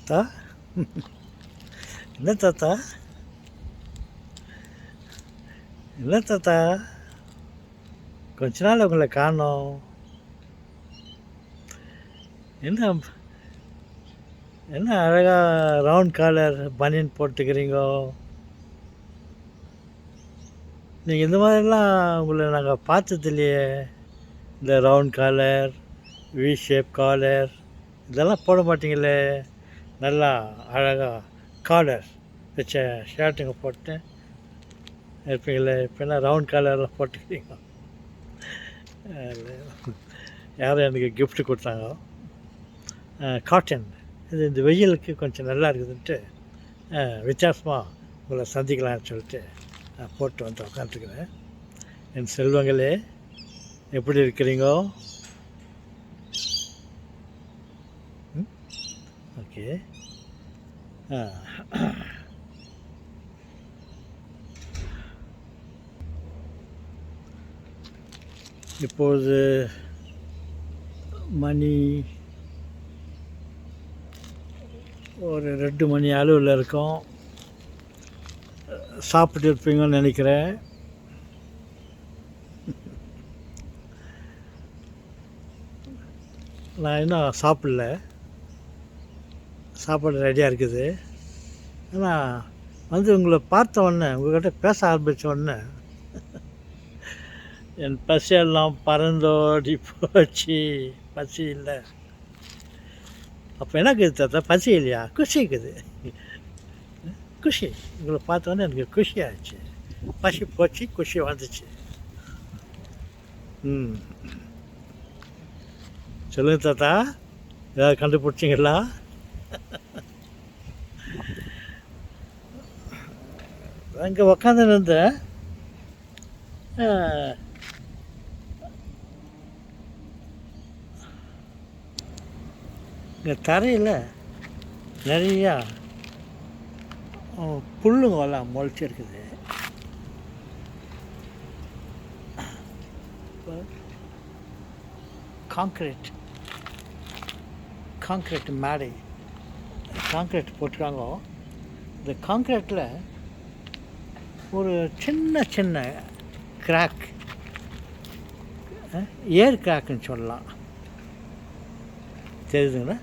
தாத்தா, என்ன தாத்தா, என்ன தாத்தா, கொஞ்ச நாள் உங்களை காணோம். என்ன என்ன அழகாக ரவுண்ட் காலர் பனியன் போட்டுக்கிறீங்கோ. நீங்கள் இந்த மாதிரிலாம் உங்களை நாங்கள் பார்த்தது இல்லையே. இந்த round collar, V shape collar இதெல்லாம் போட மாட்டீங்களே. நல்லா அழகாக காலர் வச்ச ஷர்ட்டுங்க போட்டு இருப்பீங்களே. இப்போ என்ன ரவுண்ட் காலர்லாம் போட்டுக்கிறீங்க. யாரும் எனக்கு gift கொடுத்தாங்க. காட்டன் இது இந்த வெயிலுக்கு கொஞ்சம் நல்லா இருக்குதுன்ட்டு வித்தியாசமாக உங்களை சந்திக்கலாம்னு சொல்லிட்டு போட்டு வந்து உட்காந்துருக்குறேன். என் செல்வங்களே, எப்படி இருக்கிறீங்கோ? ஓகே. இப்போது மணி ஒரு 2 மணி அளவில் இருக்கும். சாப்பிட்டு இருப்பீங்கன்னு நினைக்கிறேன். நான் இன்னும் சாப்பிடல. சாப்பாடு ரெடியாக இருக்குது. ஆனால் வந்து உங்களை பார்த்த உடனே, உங்கள்கிட்ட பேச ஆரம்பித்த உடனே என் பசியெல்லாம் பறந்தோடி போச்சு. பசி இல்லை. அப்போ என்ன இருக்குது தாத்தா, பசி இல்லையா? குஷி இருக்குது. குஷி. உங்களை பார்த்தோன்னே எனக்கு குஷி ஆச்சு. பசி போச்சு, குஷி வந்துச்சு. சொல்லுங்க தாத்தா, ஏதாவது கண்டுபிடிச்சிங்களா? அங்கே உக்காந்துருந்தேன். இங்கே தரையில் நிறையா புல்லுங்கெல்லாம் முளைச்சிருக்குது. காங்க்ரீட் மேடை, காங்க்ரீட் போட்டுருக்காங்க. இந்த காங்க்ரீட்டில் ஒரு சின்ன கிராக், ஏர் கிராக்குன்னு சொல்லலாம். தெரியுதுங்களா?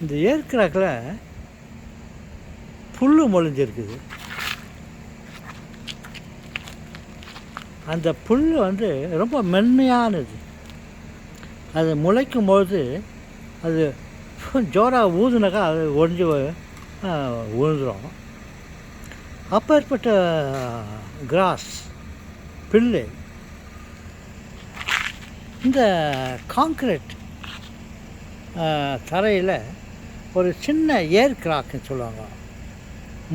இந்த ஏர் கிராக்கில் புல் முளைஞ்சிருக்குது. அந்த புல் வந்து ரொம்ப மென்மையானது. அது முளைக்கும் போது அது ஜோராக ஊதுனாக்கா அது ஒடிஞ்சு விழுந்துடும். அப்பேற்பட்ட கிராஸ் புல்லு இந்த காங்க்ரீட் தரையில் ஒரு சின்ன ஏர் கிராக்குன்னு சொல்லுவாங்க.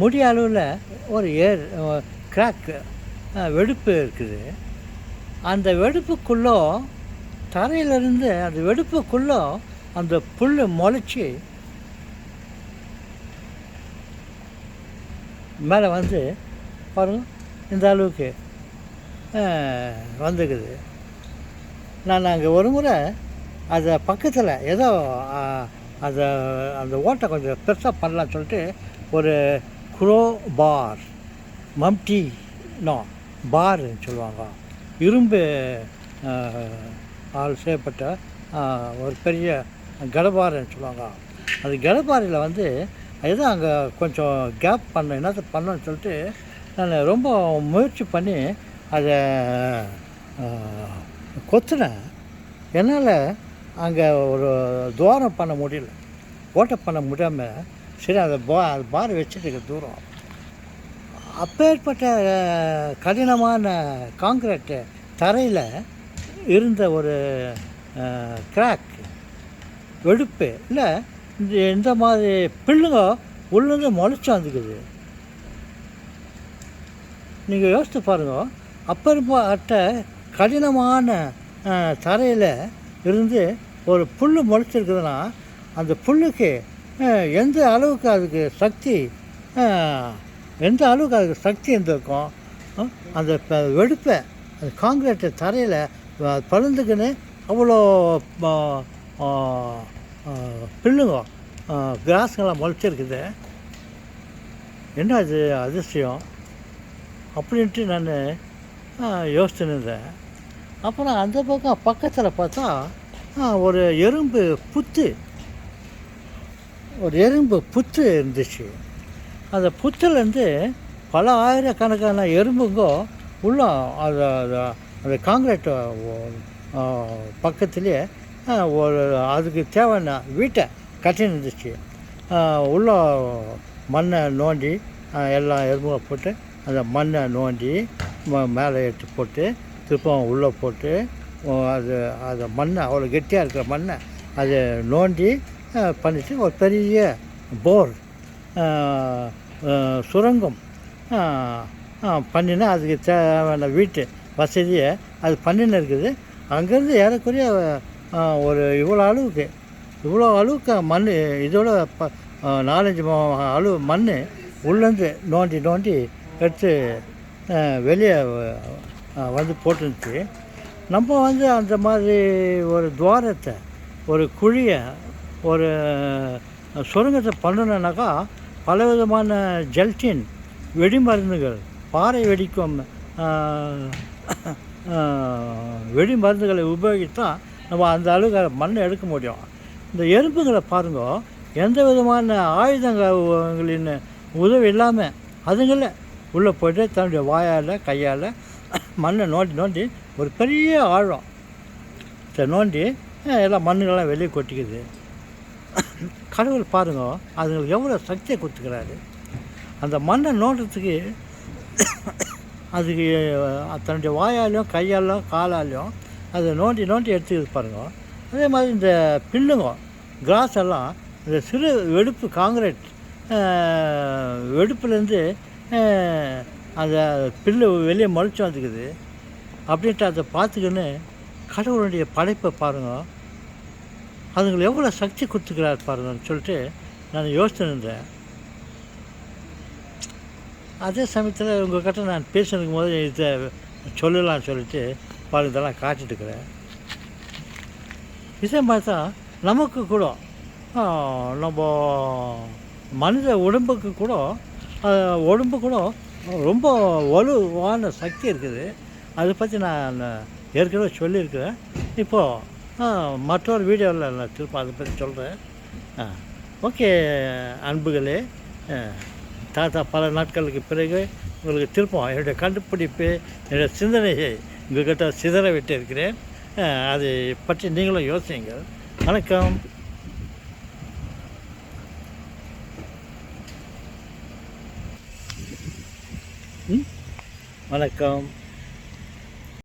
முடி அளவில் ஒரு ஏர் கிராக் வெடிப்பு இருக்குது. அந்த வெடிப்புக்குள்ளே, தரையிலிருந்து அந்த வெடிப்புக்குள்ளே அந்த புல் முளைச்சி மேலே வந்து பாருங்கள், இந்த அளவுக்கு வந்துக்குது. நான் அங்கே ஒரு முறை அதை பக்கத்தில் ஏதோ அதை அந்த ஓட்டை கொஞ்சம் பெருசாக பண்ணலான்னு சொல்லிட்டு ஒரு க்ரோ பார், மம்டி பார்ன்னு சொல்லுவாங்க, இரும்பு செய்யப்பட்ட ஒரு பெரிய கடபாருன்னு சொல்லுவாங்க. அந்த கடபாரியில் வந்து ஏதோ அங்கே கொஞ்சம் கேப் பண்ண என்னத்தை பண்ணணும்னு சொல்லிட்டு நான் ரொம்ப முயற்சி பண்ணி அதை கொத்துனேன். என்னால் அங்கே ஒரு துவாரம் பண்ண முடியல, ஓட்டை பண்ண முடியாமல் சரி அந்த பார் வச்சுட்டு தூரம். அப்பேற்பட்ட கடினமான காங்க்ரீட்டு தரையில் இருந்த ஒரு கிராக் வெடிப்பு இல்லை, இந்த மாதிரி பிள்ளுங்க உள்ளேருந்து முளைச்சி வந்துக்குது. நீங்கள் யோசித்து பாருங்க, அப்பேற்பட்ட கடினமான தரையில் இருந்து ஒரு புல் முளைச்சிருக்குதுன்னா அந்த புல்லுக்கு எந்த அளவுக்கு அதுக்கு சக்தி இருந்திருக்கும். அந்த வெடிப்பை அந்த காங்கிரீட்டு தரையில் பழுந்துக்குன்னு அவ்வளோ பில்லுங்க கிராஸ்கெல்லாம் முளைச்சிருக்குது. என்ன அது அதிசயம் அப்படின்ட்டு நான் யோசிச்சுன்னு இருந்தேன். அப்புறம் அந்த பக்கத்தில் பார்த்தா ஒரு எறும்பு புத்து இருந்துச்சு. அந்த புத்துலேருந்து பல ஆயிரக்கணக்கான எறும்புங்கோ உள்ள அந்த காங்கிரீட் பக்கத்துலேயே ஒரு அதுக்கு தேவையான வீட்டை கட்டின்னு இருந்துச்சு. உள்ள மண்ணை நோண்டி எல்லா எறும்புகளை போட்டு அந்த மண்ணை நோண்டி மேலே எடுத்து போட்டு திருப்பம் உள்ளே போட்டு அது மண்ணை அவ்வளோ கெட்டியாக இருக்கிற மண்ணை அதை நோண்டி பண்ணிவிட்டு ஒரு பெரிய போர் சுரங்கம் பண்ணினா அதுக்கு தேவையான வீட்டு வசதியை அது பண்ணின்னு இருக்குது. அங்கேருந்து ஏறக்குறைய ஒரு இவ்வளோ அளவுக்கு மண் இதோட 4-5 அளவு மண் உள்ளேருந்து நோண்டி எடுத்து வெளியே வந்து போட்டுருந்துச்சு. நம்ம அந்த மாதிரி ஒரு துவாரத்தை, ஒரு குழியை, ஒரு சுரங்கத்தை பண்ணணுன்னாக்கா பலவிதமான ஜெல்டின் வெடிமருந்துகள், பாறை வெடிக்கும் வெடி மருந்துகளை உபயோகித்தான் நம்ம அந்த அளவுக்கு மண்ணை எடுக்க முடியும். இந்த எறும்புகளை பாருங்க, எந்த விதமான ஆயுதங்களின் உதவி இல்லாமல் அதுங்கள உள்ளே போய்ட்டு தன்னுடைய வாயால் கையால் மண்ணை நோண்டி ஒரு பெரிய ஆழம் நோண்டி எல்லாம் மண்ணுகள்லாம் வெளியே கொட்டிக்குது. கடவுள் பாருங்க, அதுங்களுக்கு எவ்வளோ சக்தியை கொடுத்துக்கிறாரு. அந்த மண்ணை நோண்டுறதுக்கு அதுக்கு தன்னுடைய வாயாலையும் கையாலையும் காலாலையும் அதை நோண்டி எடுத்துக்கிது பாருங்க. அதே மாதிரி இந்த பில்லுங்க கிராஸ் எல்லாம் இந்த சிறு வெடிப்பு காங்கிரீட் வெடிப்புலேருந்து அந்த பில்லு வெளியே முளைச்சி வந்துக்குது. அப்படின்ட்டு அதை பார்த்துக்கின்னு கடவுளுடைய படைப்பை பாருங்கள், அதுங்களுக்கு எவ்வளோ சக்தி கொடுத்துக்கிறார் பாருங்கன்னு சொல்லிட்டு நான் யோசிச்சுருந்தேன். அதே சமயத்தில் உங்கள்கிட்ட நான் பேசினுக்கும் போது இதை சொல்லலாம்னு சொல்லிட்டு பாருங்க இதெல்லாம் காட்டிட்டுருக்கிறேன். இதே மாதிரி தான் நமக்கு கூட நம்ம மனித உடம்புக்கு கூட ரொம்ப வலுவான சக்தி இருக்குது. அதை பற்றி நான் ஏற்கனவே சொல்லியிருக்கிறேன். இப்போது மற்றொரு வீடியோவில் நான் திரும்ப அதை பற்றி சொல்கிறேன். ஓகே அன்புகளே, தாத்தா பல நாட்களுக்கு பிறகு உங்களுக்கு திருப்பம் என்னுடைய கண்டுபிடிப்பு, என்னுடைய சிந்தனையை உங்கள்கிட்ட சிதற விட்டு இருக்கிறேன். அதை பற்றி நீங்களும் யோசியுங்கள். வணக்கம். வணக்கம்.